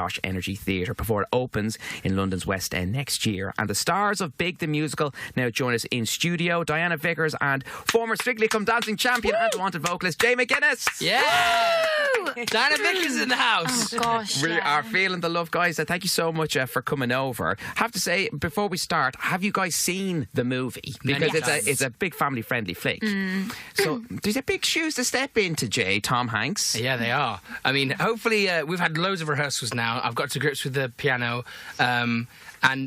Bosch Energy Theatre before it opens in London's West End next year. And the stars of Big the Musical now join us in studio. Diana Vickers and former Strictly Come Dancing champion and wanted vocalist Jay McGuiness. Yeah! Diana Vickers in the house. Oh, gosh. We are feeling the love, guys. Thank you so much for coming over. Have to say, before we start, have you guys seen the movie? Because it's a big family-friendly flick. So there's a big shoes to step into, Jay. Tom Hanks. Yeah, they are. I mean, hopefully, we've had loads of rehearsals now. I've got to grips with the piano. And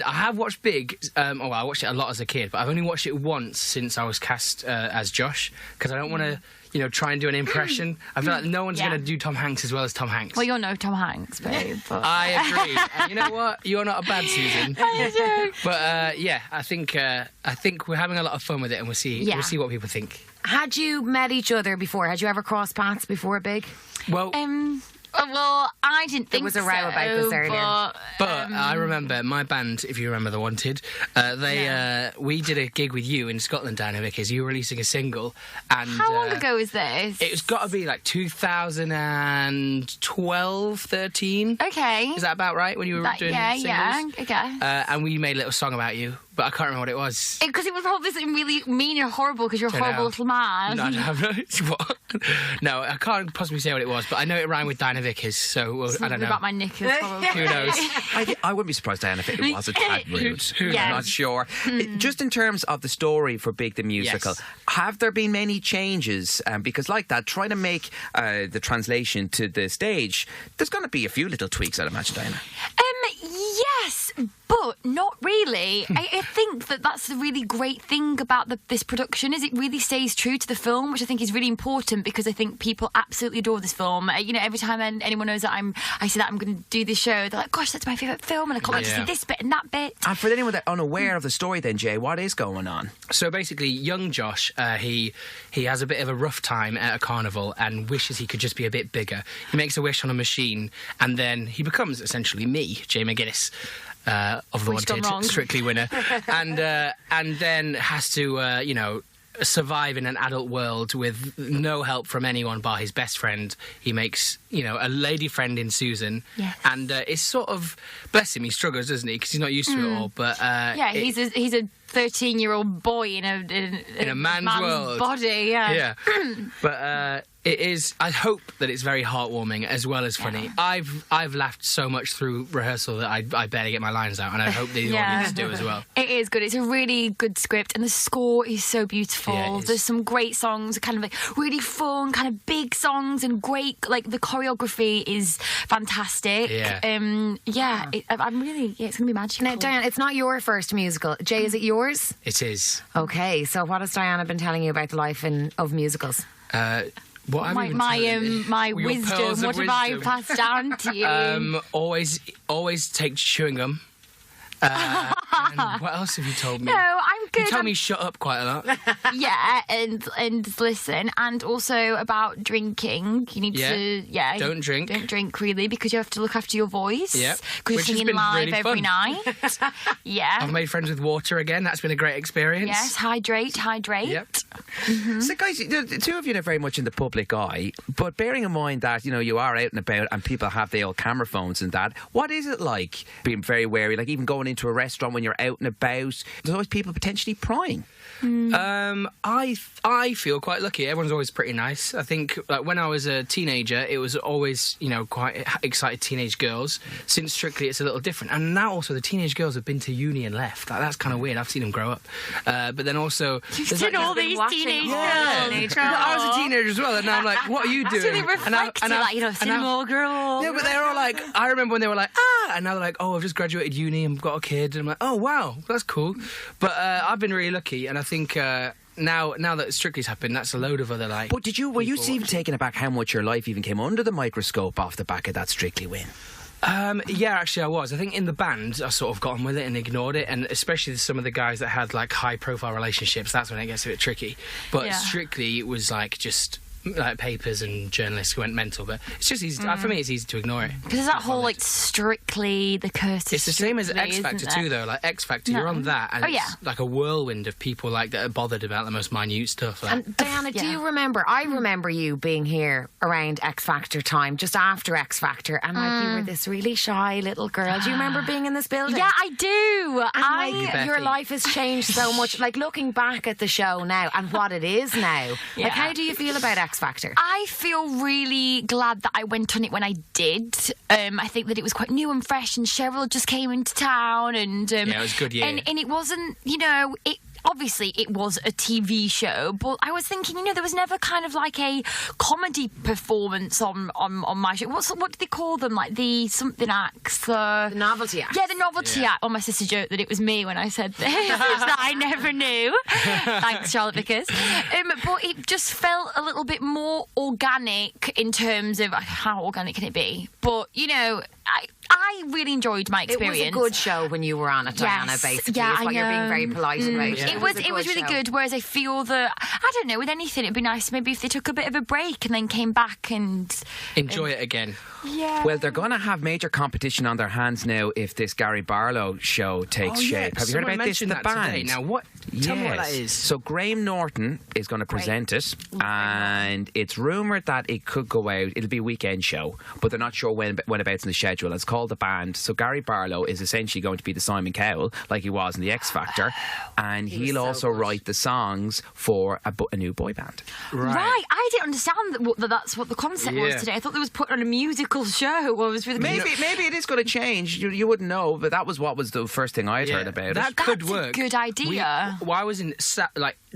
I have watched Big. Well, I watched it a lot as a kid, but I've only watched it once since I was cast as Josh, because I don't want to, try and do an impression. I feel like no one's going to do Tom Hanks as well as Tom Hanks. Well, you're no Tom Hanks, babe. But... I agree. And you know what? You're not a bad Susan. I do. But yeah, I think we're having a lot of fun with it, and we'll see what people think. Had you met each other before? Had you ever crossed paths before Big? Well, well, I didn't think there was a row about this earlier. But I remember my band, if you remember The Wanted, we did a gig with you in Scotland, Diana Vickers. You were releasing a single. And how long ago was this? It's got to be like 2012, 13. Okay. Is that about right, when you were doing singles? Yeah, okay. And we made a little song about you, but I can't remember what it was. Because it was obviously really mean and horrible because you're a horrible little man. What? No, I can't possibly say what it was, but I know it rhymed with Diana Vickers, so I don't know. About my knickers, probably. Who knows? I wouldn't be surprised, Diana, if it was a tad rude. I'm not sure. Just in terms of the story for Big the Musical, have there been many changes? Because like that, trying to make the translation to the stage, there's going to be a few little tweaks, I'd imagine, Diana. Yes, but not really. I think that's the really great thing about this production is it really stays true to the film, which I think is really important because I think people absolutely adore this film. Every time anyone knows that I say that I'm going to do this show, they're like, "Gosh, that's my favourite film," and I can't wait to see this bit and that bit. And for anyone that's unaware of the story, then Jay, what is going on? So basically, young Josh, he has a bit of a rough time at a carnival and wishes he could just be a bit bigger. He makes a wish on a machine, and then he becomes essentially me, Jay McGuiness. Of The Wanted, Strictly winner, and then has to, survive in an adult world with no help from anyone bar his best friend. He makes, a lady friend in Susan, and it's sort of, bless him, he struggles, doesn't he? Because he's not used to it all. But he's a 13-year-old boy in a man's world body. Yeah. But it is. I hope that it's very heartwarming as well as funny. I've laughed so much through rehearsal that I barely get my lines out, and I hope the audience do as well. It is good. It's a really good script, and the score is so beautiful. Yeah, there's some great songs, kind of like really fun, kind of big songs, and great. Like the choreography is fantastic. Yeah. I'm really. Yeah, it's gonna be magical. Now, Diana, it's not your first musical. Jay, is it yours? It is. Okay, so what has Diana been telling you about the life of musicals? My wisdom. What have I passed down to you? Always take chewing gum. And what else have you told me? No, I'm good. You tell me shut up quite a lot. Yeah, and listen, and also about drinking. You need to, Don't drink. Don't drink really because you have to look after your voice. Yeah, because you're singing live really every fun. night. Yeah, I've made friends with water again. That's been a great experience. Yes, hydrate. Yep. Mm-hmm. So, guys, the two of you are very much in the public eye, but bearing in mind that you are out and about and people have the old camera phones and that, what is it like being very wary? Like even going into a restaurant when you're out and about, there's always people potentially prying. I feel quite lucky. Everyone's always pretty nice. I think like when I was a teenager, it was always quite excited teenage girls. Since Strictly, it's a little different. And now also the teenage girls have been to uni and left. That's kind of weird. I've seen them grow up. But then also you've seen all these teenage girls. I was a teenager as well, and now I'm like, what are you doing? So they reflect cinema girls. Yeah, but they're all like, I remember when they were like, and now they're like, oh, I've just graduated uni and got a kid, and I'm like, oh wow, that's cool. But I've been really lucky, and I think now that Strictly's happened, that's a load of other like. But were you even taken aback how much your life even came under the microscope off the back of that Strictly win? Yeah, actually I was. I think in the band I sort of got on with it and ignored it, and especially some of the guys that had like high profile relationships, that's when it gets a bit tricky. But Strictly was like just like papers and journalists who went mental, but it's just easy. For me, it's easy to ignore it. Because there's that whole like Strictly, the curse. It's the same as X Factor too, though. Like X Factor, you're on that, and it's like a whirlwind of people like that are bothered about the most minute stuff. Like. And Diana, do you remember? I remember you being here around X Factor time, just after X Factor, and like you were this really shy little girl. Do you remember being in this building? Yeah, I do. And your life has changed so much. Like looking back at the show now and what it is now. Like, how do you feel about X Factor? I feel really glad that I went on it when I did. I think that it was quite new and fresh, and Cheryl just came into town, and it was good. Yeah, and it wasn't, obviously it was a TV show, but I was thinking, there was never kind of like a comedy performance on my show. What do they call them? Like the something acts? The novelty act. Yeah, the novelty act. Well, my sister joked that it was me when I said this, that I never knew. Thanks, Charlotte Vickers. But it just felt a little bit more organic in terms of how organic can it be? But, I really enjoed my experience. It was a good show when you were on it, Diana, basically. Yeah, I know. You're being very polite about it. It was really good, whereas I feel that, I don't know, with anything, it'd be nice maybe if they took a bit of a break and then came back and... enjoy it again. Yeah. Well, they're going to have major competition on their hands now if this Gary Barlow show takes shape. Have you heard about this? The band. Today. Now, what? Tell me what that is. So Graham Norton is going to present it, and it's rumoured that it could go out. It'll be a weekend show, but they're not sure when about in the schedule. It's called The Band. So Gary Barlow is essentially going to be the Simon Cowell, like he was in the X Factor, and he'll also write the songs for a new boy band. Right. I didn't understand that's what the concept was today. I thought they was putting on a musical show. Well, it was really maybe it is going to change. You wouldn't know, but that was what was the first thing I'd heard about that it. Could That's work. A good idea. I was in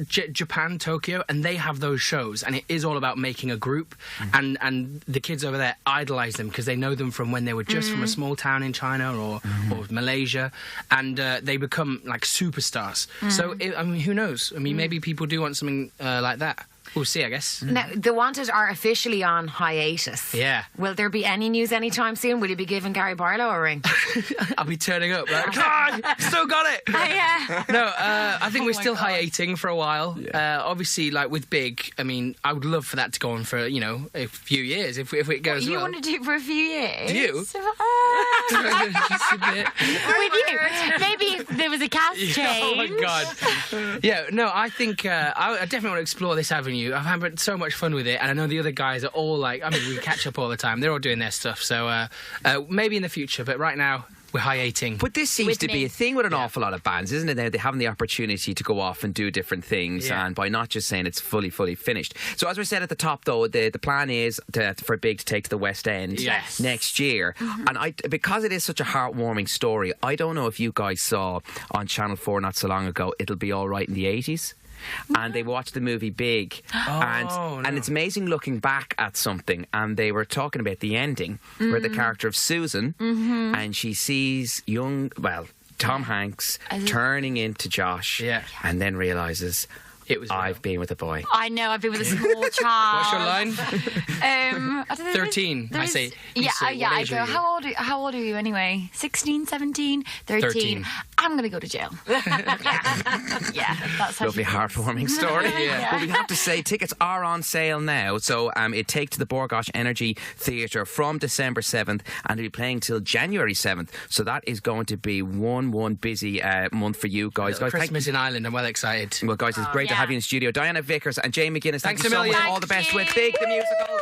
Japan, Tokyo, and they have those shows, and it is all about making a group, and the kids over there idolise them because they know them from when they were just from a small town in China or Malaysia, and they become like superstars. So who knows? I mean, maybe people do want something like that. We'll see, I guess. Now, The Wanted are officially on hiatus. Yeah. Will there be any news anytime soon? Will you be giving Gary Barlow a ring? I'll be turning up like, come on, still got it. Yeah. No, I think we're still hiating for a while. Obviously, like with Big, I mean, I would love for that to go on for, a few years if it goes well. You want to do it for a few years? Do you? Just a bit. With you? Maybe if there was a cast change. Oh my God. Yeah, no, I think I definitely want to explore this avenue. I've had so much fun with it, and I know the other guys are all like, we catch up all the time. They're all doing their stuff, so maybe in the future, but right now, we're hiating. But this seems to be a thing with an awful lot of bands, isn't it? Now they're having the opportunity to go off and do different things, and by not just saying it's fully finished. So as we said at the top, though, the plan is for Big to take to the West End next year. And because it is such a heartwarming story, I don't know if you guys saw on Channel 4 not so long ago, It'll Be All Right in the 80s. And they watched the movie Big, and it's amazing looking back at something. And they were talking about the ending, where the character of Susan, and she sees Tom Hanks turning into Josh, and then realises, I've been with a boy. I know, I've been with a small child. What's your line? I don't know. 13, I say. I go, how old are you anyway? 16, 17, 13. I'm going to go to jail. That's how lovely, heartwarming story. But we have to say, tickets are on sale now. So it take to the Borgosh Energy Theatre from December 7th, and it'll be playing till January 7th. So that is going to be one busy month for you guys. Christmas in Ireland, I'm well excited. Well, guys, it's great to have you in the studio. Diana Vickers and Jay McGuiness, thanks a so million. much. All the best with Big the Musical.